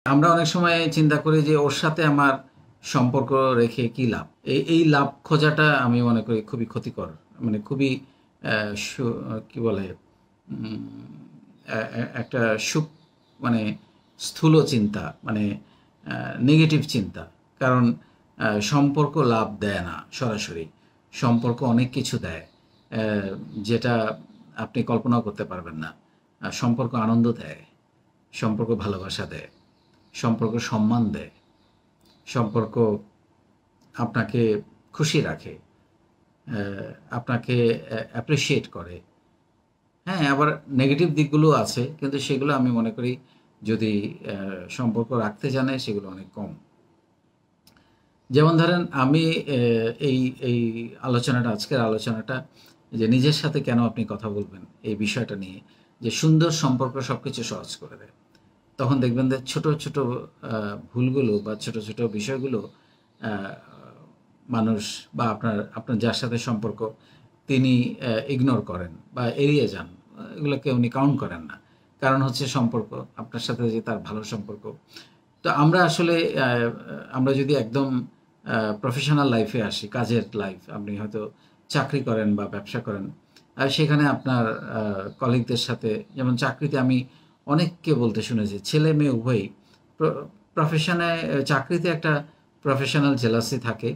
আমরা অনেক সময় চিন্তা করি যে ওর সাথে আমার সম্পর্ক রেখে কি লাভ? এই লাভ খোঁজাটা আমি মনে করি খুবই ক্ষতিকর। মানে খুবই অ্যা সু কি বলে? উম একটা মানে স্থূল চিন্তা, মানে নেগেটিভ চিন্তা। কারণ সম্পর্ক লাভ দেয় না সরাসরি। সম্পর্ক অনেক কিছু দেয়, অ্যা যেটা আপনি কল্পনাও করতে পারবেন না। সম্পর্ক আনন্দ দেয়, সম্পর্ক ভালোবাসা দেয়, সম্পর্ক সম্মান দেয়, সম্পর্ক আপনাকে খুশি রাখে, অ্যা আপনাকে অ্যাপ্রিশিয়েট করে। হ্যাঁ, আবার নেগেটিভ দিকগুলোও আছে। কিন্তু সেগুলো আমি মনে করি যদি সম্পর্ক রাখতে জানে সেগুলো অনেক কম। যেমন ধরেন আমি এই এই আজকের আলোচনাটা যে নিজের সাথে কেন আপনি কথা বলবেন এই বিষয়টা নিয়ে, যে সুন্দর সম্পর্ক সবকিছু সহজ করে দেয়। তখন দেখবেন যে ছোট, ছোট ভুলগুলো বা ছোট, ছোট বিষয়গুলো আ মানুষ বা আপনার যার সাথে সম্পর্ক তিনি ইগনোর করেন বা এড়িয়ে যান। এগুলোকে উনি কাউন্ট করেন না। কারণ হচ্ছে সম্পর্ক, আপনার সাথে যে তার ভালো সম্পর্ক। তো আমরা আসলে আমরা যদি একদম প্রফেশনাল লাইফে আসি, কাজের লাইফ, আপনি হয়তো চাকরি করেন বা ব্যবসা করেন। সেখানে আপনার কলিগদের সাথে, যেমন চাকরিতে আমি অনেককে বলতে শুনেছি, ছেলে-মেয়ে উভয়ই প্র প্রফেশনে চাকরিতে একটা প্রফেশনাল জেলাসি থাকে।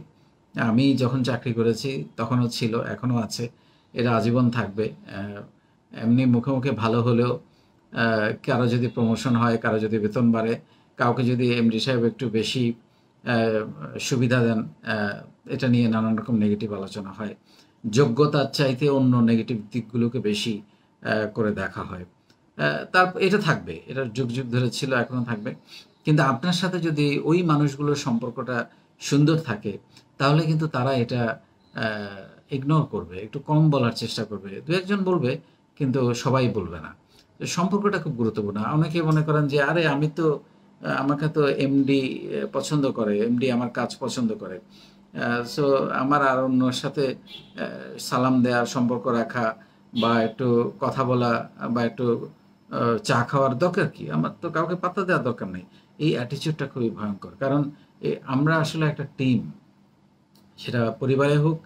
আমি যখন চাকরি করেছি তখনও ছিল, এখনো আছে। এটা আজীবন থাকবে। এমনি মুখে, মুখে ভালো হলেও কারো যদি প্রমোশন হয়, কারো যদি বেতন বাড়ে, কাউকে যদি এমডি সাহেব একটু বেশি অ্যা সুবিধা দেন, এটা নিয়ে নানান রকম নেগেটিভ আলোচনা হয়। যোগ্যতার চাইতে অন্য নেগেটিভ দিকগুলোকে বেশি করে দেখা হয়। এটা থাকবে। এটা যুগ, যুগ ধরে ছিল, এখনো থাকবে। কিন্তু আপনার সাথে যদি ওই মানুষগুলোর সম্পর্কটা সুন্দর থাকে, তাহলে কিন্তু তারা এটা অ্যা ইগনোর করবে। একটু কম বলার চেষ্টা করবে। ২-১ জন বলবে, কিন্তু সবাই বলবে না। তো সম্পর্কটা খুব গুরুত্বপূর্ণ। অনেকেই মনে করেন যে, "আরে আমি তো আমাকে তো এমডি পছন্দ করে। এমডি আমার কাজ পছন্দ করে। আ সো আমার আর অন্যর সাথে অ্যা সালাম দেয়া, সম্পর্ক রাখা বা একটু কথা বলা বা একটু আ চা খাওয়ার দরকার কি? আমার তো কাউকে পাত্তা দেওয়ার দরকার নেই।" এই অ্যাটিটিউডটা খুবই ভয়ংকর। কারণ আমরা আসলে একটা টিম। সেটা পরিবারে হোক,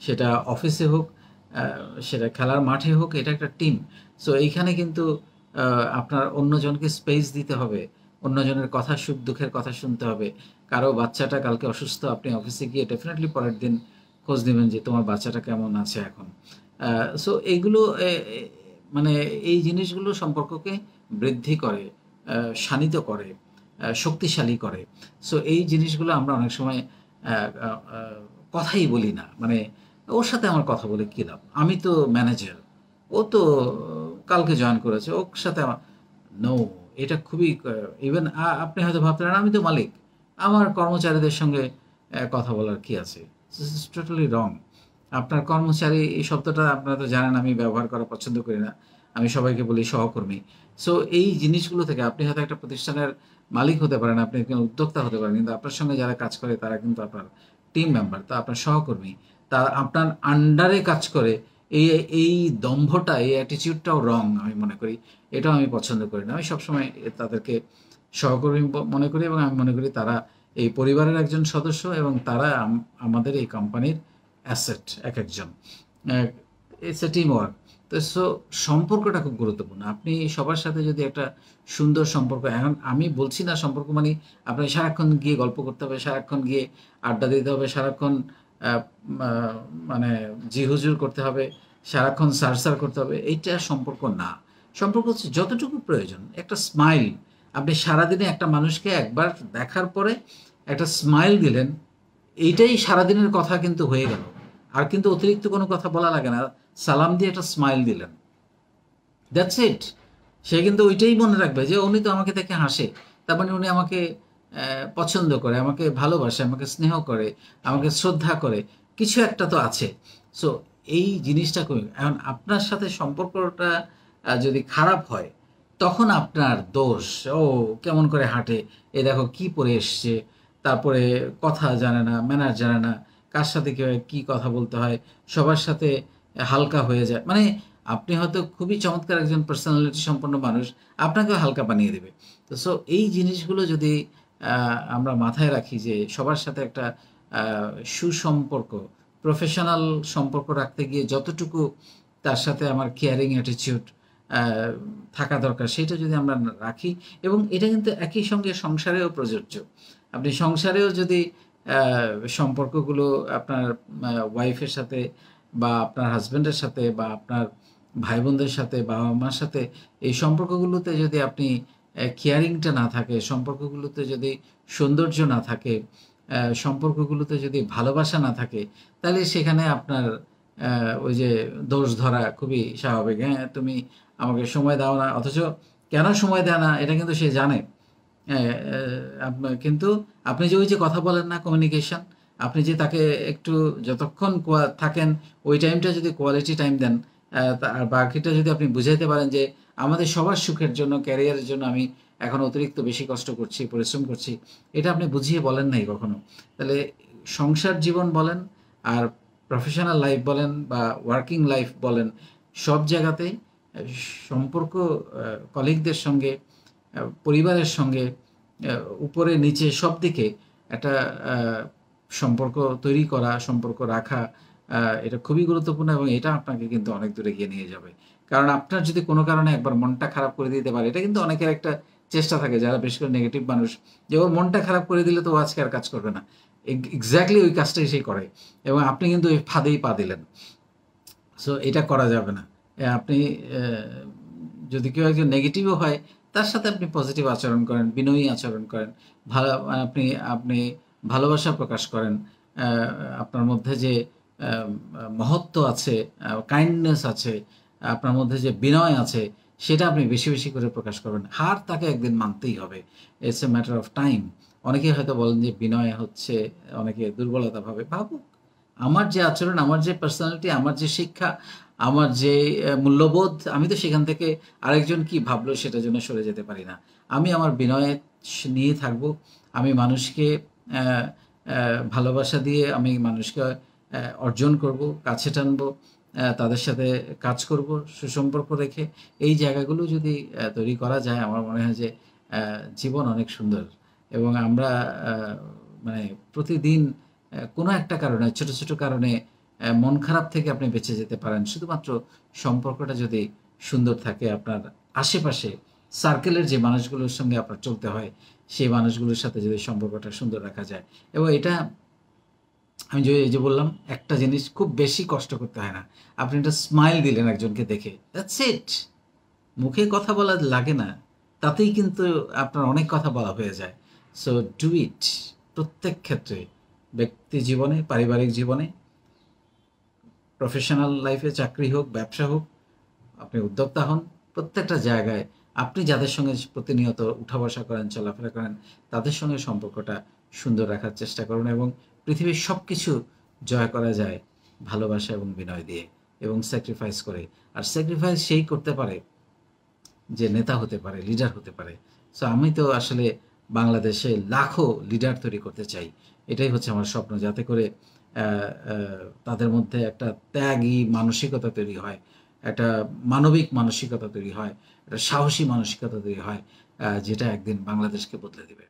সেটা অফিসে হোক, আ সেটা খেলার মাঠে হোক, এটা একটা টিম। সো এইখানে কিন্তু আ আপনার অন্যজনকে স্পেস দিতে হবে। অন্যজনের কথা, সুখ-দুঃখের কথা শুনতে হবে। কারো বাচ্চাটা কালকে অসুস্থ, আপনি অফিসে গিয়ে ডেফিনিটলি পরের দিন খোঁজ নিবেন যে তোমার বাচ্চাটা কেমন আছে এখন। আ সো এইগুলো এ এ মানে এই জিনিসগুলো সম্পর্ককে বৃদ্ধি করে, শানিত করে, শক্তিশালী করে। সো এই জিনিসগুলো আমরা অনেক সময় আ আ আ কথাই বলি না। মানে ওর সাথে আমার কথা বলে কি লাভ? আমি তো ম্যানেজার। ও তো কালকে জয়েন করেছে। ওর সাথে নো, এটা খুবই ইভেন আপনি হয়তো ভাবতে পারেন আমি তো মালিক। আমার কর্মচারীদের সঙ্গে কথা বলার কি আছে? দিস ইস টোটালি রং। আপনার কর্মচারী এই শব্দটা আপনারা তো জানেন আমি ব্যবহার করা পছন্দ করি না। আমি সবাইকে বলি সহকর্মী। সো এই জিনিসগুলো থেকে আপনি হয়তো একটা প্রতিষ্ঠানের মালিক হতে পারেন, আপনি একজন উদ্যোক্তা হতে পারেন। কিন্তু আপনার সঙ্গে যারা কাজ করে তারা কিন্তু আপনার টিম মেম্বার, তা আপনার সহকর্মী। তারা আপনার আন্ডারে কাজ করে। এই এই দম্ভটা, এই অ্যাটিটিউডটাও রং আমি মনে করি। এটাও আমি পছন্দ করি না। আমি সবসময় তাদেরকে সহকর্মী মনে করি এবং আমি মনে করি তারা এই পরিবারের একজন সদস্য এবং তারা আমাদের এই কোম্পানির অ্যাসেট একেকজন। অ্যা ইটস আ টিম ওয়ার্ক। তো সম্পর্কটা খুব গুরুত্বপূর্ণ। আপনি সবার সাথে যদি একটা সুন্দর সম্পর্ক, এখন আমি বলছি না সম্পর্ক মানেই আপনাকে সারাক্ষণ গিয়ে গল্প করতে হবে, সারাক্ষণ গিয়ে আড্ডা দিতে হবে, সারাক্ষণ আ মা মানে জি হুজুর করতে হবে, সারাক্ষণ স্যার করতে হবে। এইটা সম্পর্ক না। সম্পর্ক হচ্ছে যতটুকু প্রয়োজন। একটা স্মাইল। আপনি সারাদিনে একটা মানুষকে একবার দেখার পরে একটা স্মাইল দিলেন, এইটাই সারাদিনের কথা কিন্তু হয়ে গেল। আর কিন্তু অতিরিক্ত কোনো কথা বলা লাগে না। সালাম দিয়ে একটা স্মাইল দিলেন। That's it. সে কিন্তু ওইটাই মনে রাখবে যে উনি তো আমাকে দেখে হাসে। তার মানে উনি আমাকে পছন্দ করে, আমাকে ভালোবাসে, আমাকে স্নেহ করে, আমাকে শ্রদ্ধা করে। কিছু একটা তো আছে। সো এই জিনিসটা এখন আপনার সাথে সম্পর্কটা যদি খারাপ হয়, তখন আপনার দোষ। ও কেমন করে হাঁটে, এ দেখো কি পরে এসছে, তারপরে কথা জানে না, ম্যানার জানে না, কার সাথে কিভাবে কি কথা বলতে হয়, সবার সাথে হালকা হয়ে যায়। মানে আপনি হয়তো খুবই চমৎকার একজন পার্সোনালিটি সম্পন্ন মানুষ, আপনাকেও হালকা বানিয়ে দেবে। তো সো এই জিনিসগুলো যদি আমরা মাথায় রাখি যে সবার সাথে একটা সুসম্পর্ক, প্রফেশনাল সম্পর্ক রাখতে গিয়ে যতটুকু তার সাথে আমার কেয়ারিং অ্যাটিটিউড থাকা দরকার সেটা যদি আমরা রাখি, এবং এটা কিন্তু একই সঙ্গে সংসারেও প্রযোজ্য। আপনি সংসারেও যদি সম্পর্কগুলো আপনার ওয়াইফের সাথে বা আপনার হাজব্যান্ডের সাথে বা আপনার ভাই বোনদের সাথে, বাবা মার সাথে, এই সম্পর্কগুলোতে যদি আপনি কেয়ারিংটা না থাকে, সম্পর্কগুলোতে যদি সৌন্দর্য না থাকে, সম্পর্কগুলোতে যদি ভালোবাসা না থাকে, তাহলে সেখানে আপনার ওই যে দোষ ধরা খুবই স্বাভাবিক। হ্যাঁ, তুমি আমাকে সময় দাও না, অথচ কেন সময় দেয় না এটা কিন্তু সে জানে। কিন্তু আপনি যে ওই যে কথা বলেন না, কমিউনিকেশন, আপনি যে তাকে একটু যতক্ষণ থাকেন ওই টাইমটা যদি কোয়ালিটি টাইম দেন, আর বাকিটা যদি আপনি বুঝাইতে পারেন যে আমাদের সবার সুখের জন্য, ক্যারিয়ারের জন্য আমি এখন অতিরিক্ত বেশি কষ্ট করছি, পরিশ্রম করছি, এটা আপনি বুঝিয়ে বলেন নাই কখনো, তাহলে সংসার জীবন বলেন আর প্রফেশনাল লাইফ বলেন বা ওয়ার্কিং লাইফ বলেন, সব জায়গাতেই সম্পর্ক কলিগদের সঙ্গে, পরিবারের সঙ্গে, উপরে নিচে সব দিকে একটা সম্পর্ক তৈরি করা, সম্পর্ক রাখা, এটা খুবই গুরুত্বপূর্ণ, এবং এটা আপনাকে কিন্তু অনেক দূরে এগিয়ে নিয়ে যাবে। কারণ আপনার যদি কোনো কারণে একবার মনটা খারাপ করে দিতে পারে, এটা কিন্তু অনেকের একটা চেষ্টা থাকে, যারা বেশি করে নেগেটিভ মানুষ, যে ওর মনটা খারাপ করে দিলে তো ও আজকে আর কাজ করবে না, এক্স্যাক্টলি ওই কাজটাই সেই করে, এবং আপনি কিন্তু ওই ফাঁদেই পা দিলেন। সো এটা করা যাবে না। আপনি যদি কেউ একজন নেগেটিভও হয়, তার সাথে আপনি পজিটিভ আচরণ করেন, বিনয়ী আচরণ করেন, ভালো, আপনি আপনি ভালোবাসা প্রকাশ করেন, আপনার মধ্যে যে মহত্ব আছে, কাইন্ডনেস আছে, আপনার মধ্যে যে বিনয় আছে, সেটা আপনি বেশি বেশি করে প্রকাশ করবেন। হার তাকে একদিন মানতেই হবে, it's a matter of time. অনেকে হয়তো বলেন যে বিনয় হচ্ছে, অনেকে দুর্বলতা ভাবে, ভাবুক। আমার যে আচরণ, আমার যে পার্সোনালিটি, আমার যে শিক্ষা, আমার যে মূল্যবোধ, আমি তো সেখান থেকে আরেকজন কি ভাবলো সেটার জন্য সরে যেতে পারি না। আমি আমার বিনয় নিয়ে থাকবো। আমি মানুষকে ভালোবাসা দিয়ে আমি মানুষকে অর্জন করব, কাছে টানবো, তাদের সাথে কাজ করব সুসম্পর্ক রেখে। এই জায়গাগুলো যদি তৈরি করা যায়, আমার মনে হয় যে জীবন অনেক সুন্দর, এবং আমরা মানে প্রতিদিন কোনো একটা কারণে, ছোট ছোট কারণে মন খারাপ থেকে আপনি বেঁচে যেতে পারেন, শুধুমাত্র সম্পর্কটা যদি সুন্দর থাকে। আপনার আশেপাশে সার্কেলের যে মানুষগুলোর সঙ্গে আপনার চলতে হয়, সেই মানুষগুলোর সাথে যদি সম্পর্কটা সুন্দর রাখা যায়, এবং এটা আমি যে বললাম, একটা জিনিস খুব বেশি কষ্ট করতে হয় না। আপনি একটা স্মাইল দিলেন একজনকে দেখে, দ্যাটস ইট। মুখে কথা বলা লাগে না, তাতেই কিন্তু আপনার অনেক কথা বলা হয়ে যায়। সো ডু ইট, প্রত্যেক ক্ষেত্রে, ব্যক্তি জীবনে, পারিবারিক জীবনে, প্রফেশনাল লাইফে, চাকরি হোক, ব্যবসা হোক, আপনি উদ্যোক্তা হন, প্রত্যেকটা জায়গায় আপনি যাদের সঙ্গে প্রতিনিয়ত উঠা বসা করেন, চলাফেরা করেন, তাদের সঙ্গে সম্পর্কটা সুন্দর রাখার চেষ্টা করুন, এবং পৃথিবীর সব কিছু জয় করা যায় ভালোবাসা এবং বিনয় দিয়ে, এবং স্যাক্রিফাইস করে। আর স্যাক্রিফাইস সেই করতে পারে যে নেতা হতে পারে, লিডার হতে পারে। সো আমি তো আসলে বাংলাদেশে লাখো লিডার তৈরি করতে চাই। এটাই হচ্ছে আমার স্বপ্ন, যাতে করে তাদের মধ্যে একটা ত্যাগী মানসিকতা তৈরি হয়, একটা মানবিক মানসিকতা তৈরি হয়, একটা সাহসী মানসিকতা তৈরি হয়, যেটা একদিন বাংলাদেশকে বদলে দেবে।